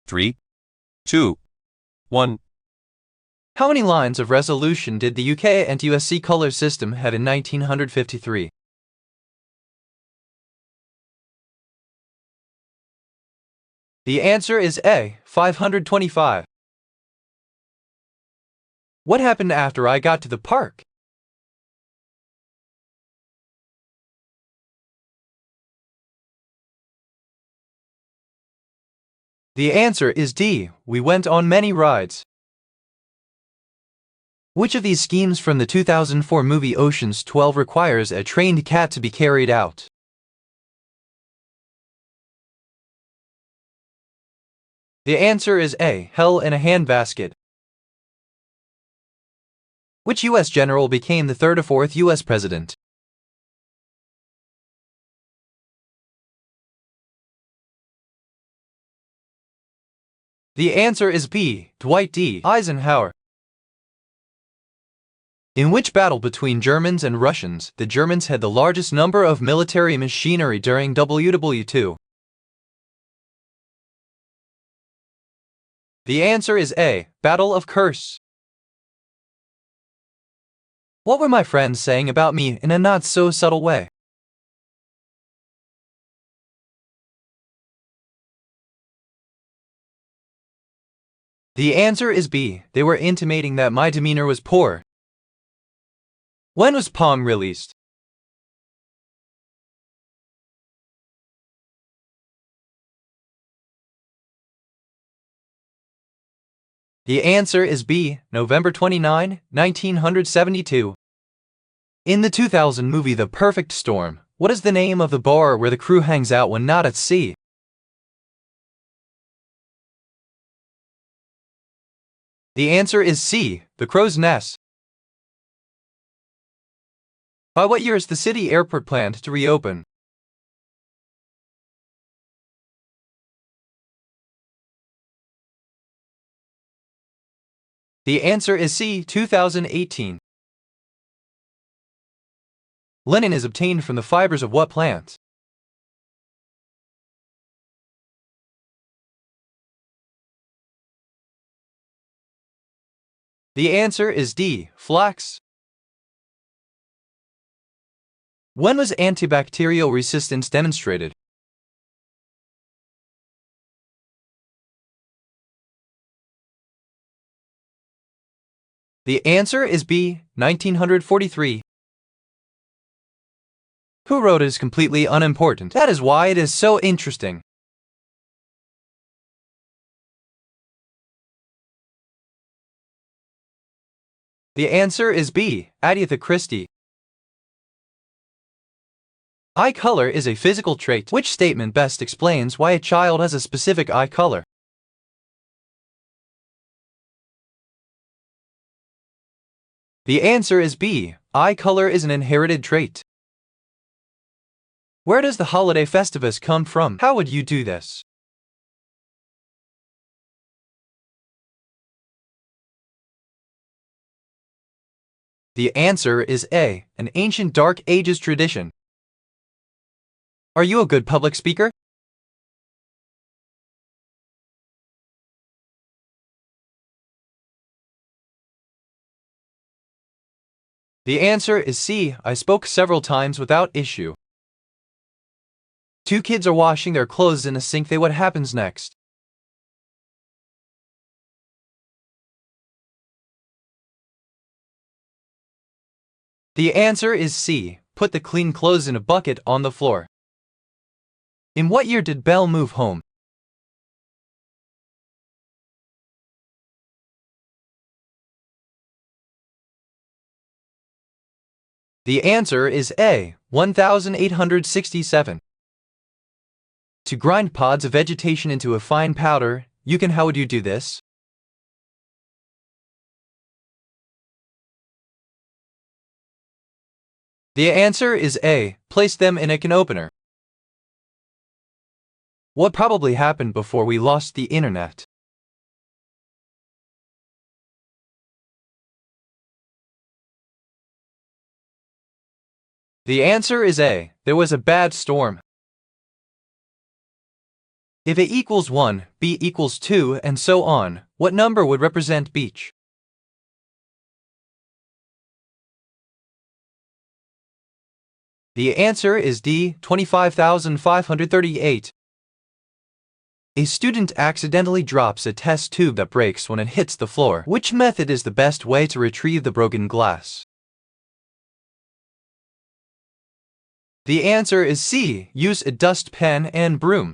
3, 2, 1. How many lines of resolution did the UK NTSC color system have in 1953? The answer is A, 525. What happened after I got to the park? The answer is D, we went on many rides. Which of these schemes from the 2004 movie Ocean's 12 requires a trained cat to be carried out? The answer is A, Hell in a Handbasket. Which U.S. general became the third or fourth U.S. president? The answer is B, Dwight D. Eisenhower. In which battle between Germans and Russians, the Germans had the largest number of military machinery during WW II? The answer is A, Battle of Kursk. What were my friends saying about me in a not-so-subtle way? The answer is B, they were intimating that my demeanor was poor. When was Pong released? The answer is B, November 29, 1972. In the 2000 movie The Perfect Storm, what is the name of the bar where the crew hangs out when not at sea? The answer is C, the Crow's Nest. By what year is the city airport planned to reopen? The answer is C, 2018. Linen is obtained from the fibers of what plant? The answer is D, flax. When was antibacterial resistance demonstrated? The answer is B, 1943. Who wrote is completely unimportant. That is why it is so interesting. The answer is B, Agatha Christie. Eye color is a physical trait. Which statement best explains why a child has a specific eye color? The answer is B, eye color is an inherited trait. Where does the holiday Festivus come from? How would you do this? The answer is A, an ancient Dark Ages tradition. Are you a good public speaker? The answer is C, I spoke several times without issue. Two kids are washing their clothes in a sink. What happens next? The answer is C, put the clean clothes in a bucket on the floor. In what year did Belle move home? The answer is A, 1867. To grind pods of vegetation into a fine powder, how would you do this? The answer is A, place them in a can opener. What probably happened before we lost the internet? The answer is A, there was a bad storm. If A equals 1, B equals 2, and so on, what number would represent beach? The answer is D, 25,538. A student accidentally drops a test tube that breaks when it hits the floor. Which method is the best way to retrieve the broken glass? The answer is C, use a dustpan and broom.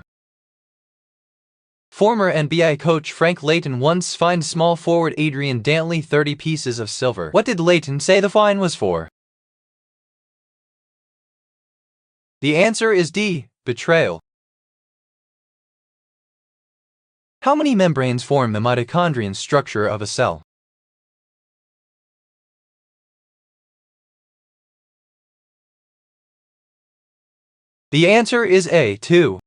Former NBA coach Frank Layton once fined small forward Adrian Dantley 30 pieces of silver. What did Layton say the fine was for? The answer is D, betrayal. How many membranes form the mitochondrial structure of a cell? The answer is A, 2.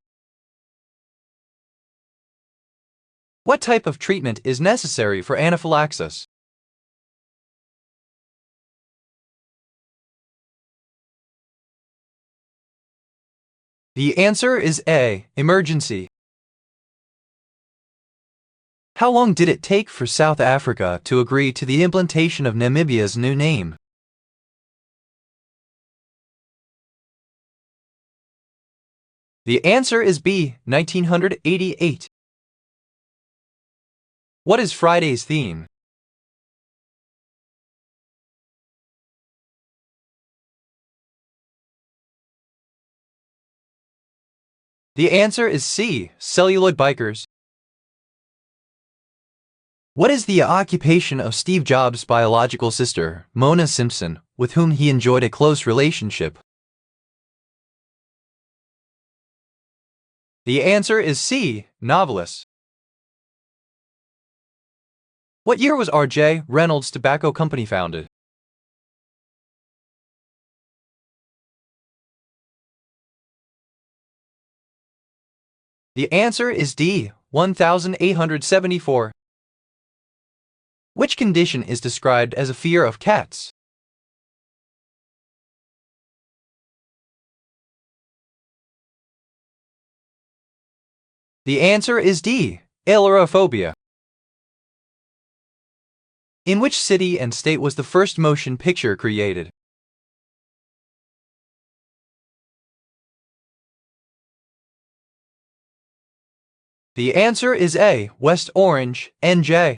What type of treatment is necessary for anaphylaxis? The answer is A, emergency. How long did it take for South Africa to agree to the implementation of Namibia's new name? The answer is B, 1988. What is Friday's theme? The answer is C, celluloid bikers. What is the occupation of Steve Jobs' biological sister, Mona Simpson, with whom he enjoyed a close relationship? The answer is C, novelist. What year was R.J. Reynolds Tobacco Company founded? The answer is D, 1874. Which condition is described as a fear of cats? The answer is D, ailurophobia. In which city and state was the first motion picture created? The answer is A, West Orange, NJ.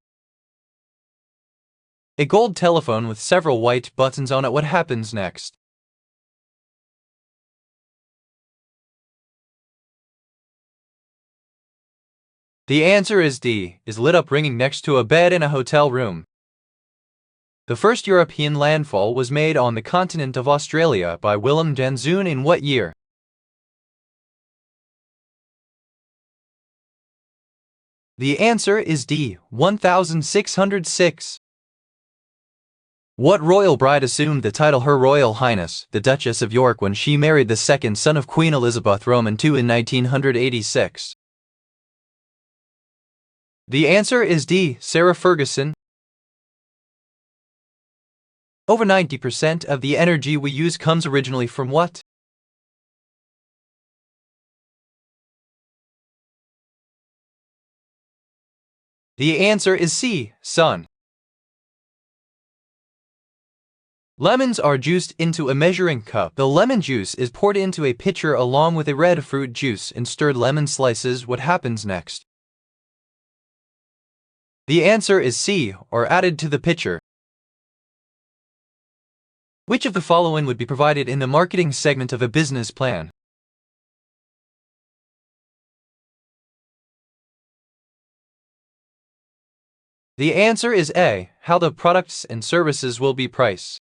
A gold telephone with several white buttons on it, what happens next? The answer is D, is lit up ringing next to a bed in a hotel room. The first European landfall was made on the continent of Australia by Willem Danzoon in what year? The answer is D, 1606. What royal bride assumed the title Her Royal Highness, the Duchess of York, when she married the second son of Queen Elizabeth Roman II in 1986? The answer is D, Sarah Ferguson. Over 90% of the energy we use comes originally from what? The answer is C, sun. Lemons are juiced into a measuring cup. The lemon juice is poured into a pitcher along with a red fruit juice and stirred lemon slices. What happens next? The answer is C, or added to the pitcher. Which of the following would be provided in the marketing segment of a business plan? The answer is A, how the products and services will be priced.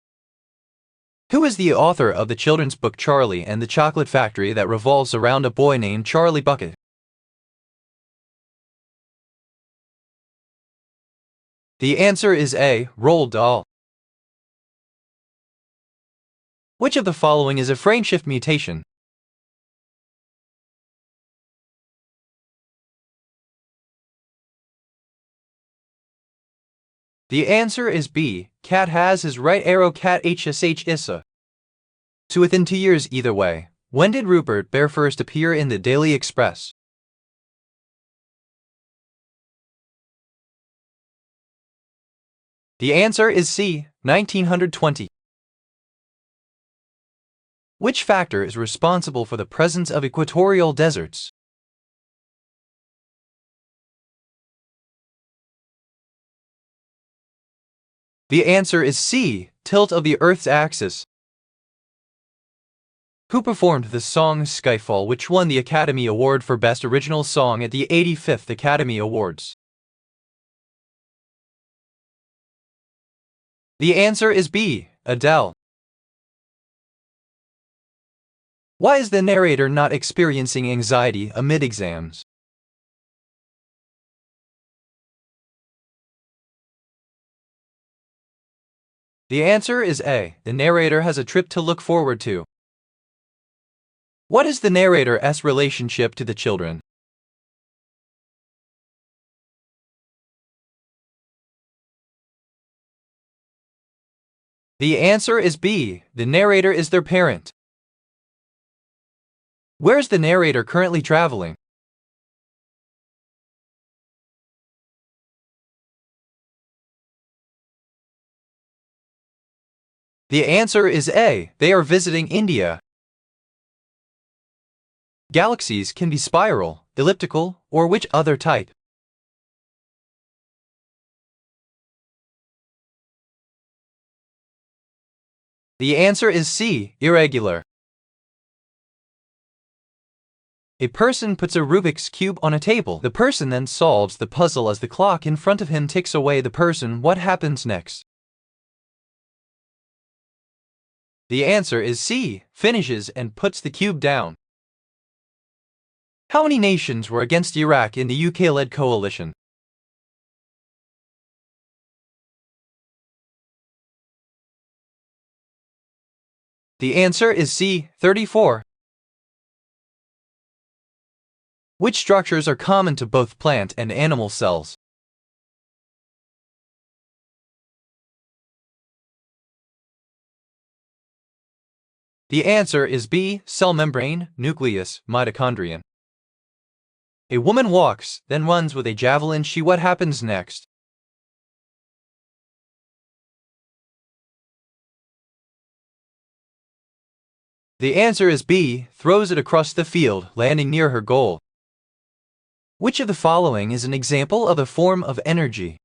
Who is the author of the children's book Charlie and the Chocolate Factory that revolves around a boy named Charlie Bucket? The answer is A, Roald Dahl. Which of the following is a frameshift mutation? The answer is B, cat has his right arrow cat HSH Issa. To within 2 years either way. When did Rupert Bear first appear in the Daily Express? The answer is C, 1920. Which factor is responsible for the presence of equatorial deserts? The answer is C, tilt of the Earth's axis. Who performed the song Skyfall, which won the Academy Award for Best Original Song at the 85th Academy Awards? The answer is B, Adele. Why is the narrator not experiencing anxiety amid exams? The answer is A, the narrator has a trip to look forward to. What is the narrator's relationship to the children? The answer is B, the narrator is their parent. Where is the narrator currently traveling? The answer is A, they are visiting India. Galaxies can be spiral, elliptical, or which other type? The answer is C, irregular. A person puts a Rubik's Cube on a table. The person then solves the puzzle as the clock in front of him ticks away the person. What happens next? The answer is C, finishes and puts the cube down. How many nations were against Iraq in the UK-led coalition? The answer is C, 34. Which structures are common to both plant and animal cells? The answer is B, cell membrane, nucleus, mitochondrion. A woman walks, then runs with a javelin. What happens next? The answer is B, throws it across the field, landing near her goal. Which of the following is an example of a form of energy?